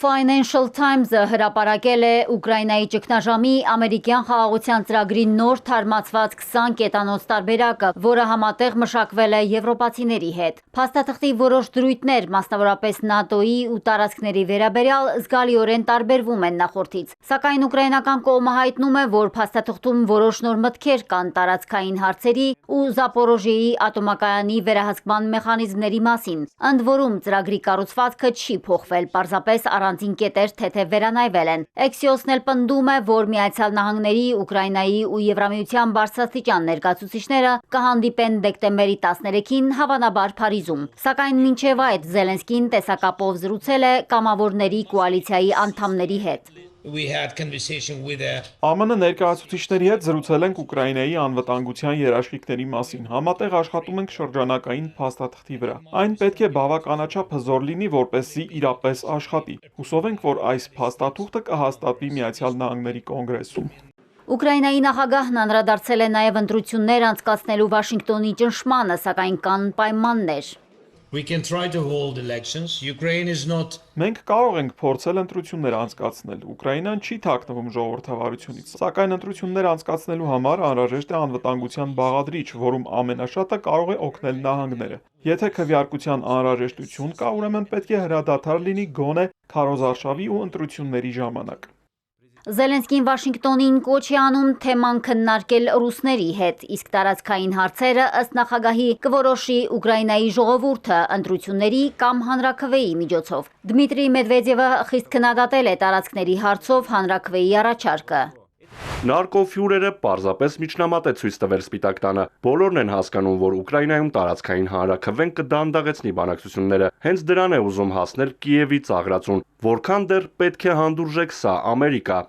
Financial Times-ը հրապարակել է Ուկրաինայի ճգնաժամի ամերիկյան խաղաղության ծրագրի նոր թարմացված 20 կետանոց տարբերակը, որը համատեղ մշակվել է եվրոպացիների հետ։ Փաստաթղթի որոշ դրույթներ, մասնավորապես ՆԱՏՕ-ի ու տարածքների վերաբերյալ, զգալիորեն տարբերվում են նախորդից։ Սակայն ուկրաինական կողմը հայտնում է, որ փաստաթղթում որոշ նոր մտքեր կան տարածքային հարցերի ու Զապորոժիեի ատոմակայանի վերահսկման մեխանիզմների մասին։ Ընդ որում, ծրագրի կառուցվածքը չի փոխվել, պարզապես առանձին կետեր թեթև վերանայվել են։ Axios-ն էլ պնդում է, որ Միացյալ Նահանգների, Ուկրաինայի ու Եվրամիության բարձրաստիճան ներկայացուցիչները կհանդիպեն դեկտեմբերի 13-ին հավանաբար Փարիզում։ Սակայն մինչև այդ Զելենսկին տեսակապով զրուցել է կամավորների կոալիցիայի անդամների հետ։ ԱՄՆ ներկայացուցիչների հետ զրուցել ենք Ուկրաինայի անվտանգության երաշխիքների մասին, համատեղ աշխատում ենք շրջանակային փաստաթղթի վրա։ Այն պետք է բավականաչափ հզոր լինի, որպեսզի իրապես աշխատի։ Հուսով ենք, որ այս փաստաթուղթը կհաստատվի Միացյալ Նահանգների կոնգրեսում։ Ուկրաինայի նախագահն անդրադարձել է նաև ընտրություններ անցկացնելու Վաշինգտոնի ճնշմանը, սակայն կան պայմաններ։ Մենք կարող ենք փորձել ընտրություններ անցկացնել։ Ուկրաինան չի թաքնվում ժողովրդավարությունից, սակայն ընտրություններ անցկացնելու համար անհրաժեշտ է անվտանգության բաղադրիչ, որում ամենաշատը կարող է օգնել նահանգները։ Եթե քվեարկության անհրաժեշտություն կա, ուրեմն պետք է հրադադար լինի գոնե քարոզարշավի ու ընտրությունների ժամանակ։ Զելենսկին Վաշինգտոնին կոչ է անում թեման քննարկել ռուսների հետ, իսկ տարածքային հարցերը, ըստ նախագահի, կորոշի Ուկրաինայի ժողովուրդը ընտրությունների կամ հանրաքվեի միջոցով։ Դմիտրի Մեդվեդևը խիստ քննադատել է տարածքների հարցով հանրաքվեի առաջարկը։ Նարկոֆյուրերը պարզապես միջնամատ է ցույց տվել Սպիտակ տանը։ Բոլորն են հասկանում, որ Ուկրաինայում տարածքային հանրաքվեն կդանդաղեցնի բանակցությունները։ Հենց դրան է ուզում հասնել Կիևի ծաղրածուն, որքան դեռ պետք է հանդուրժեք սա Ամերիկա։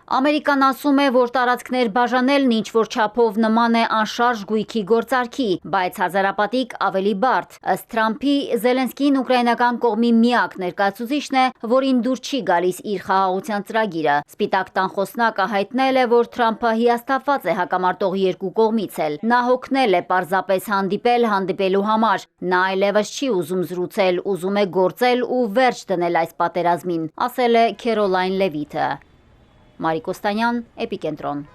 Ամերիկան ասում է, որ տարածքներ բաժանելն ինչ-որ չափով նման է անշարժ գույքի գործարքի, բայց հազարապատիկ ավելի բարդ։ Ըստ Թրամփի, Զելենսկին ուկրաինական կողմի միակ ներկայացուցիչն է, որին դուր չի գալիս իր խաղաղության ծրագիրը։ Սպիտակ տան խոսնակը հայտնել է, որ Թրամփը հիասթափված է հակամարտող երկու կողմից էլ։ Նա հոգնել է պարզապես հանդիպելու համար։ Նա այլևս չի ուզում զրուցել, ուզում է գործել ու վերջ դնել այս պատերազմին, ասել է Քերոլայն Լևիթը։ Մարիկ Օստանյան, Էպիկենտրոն։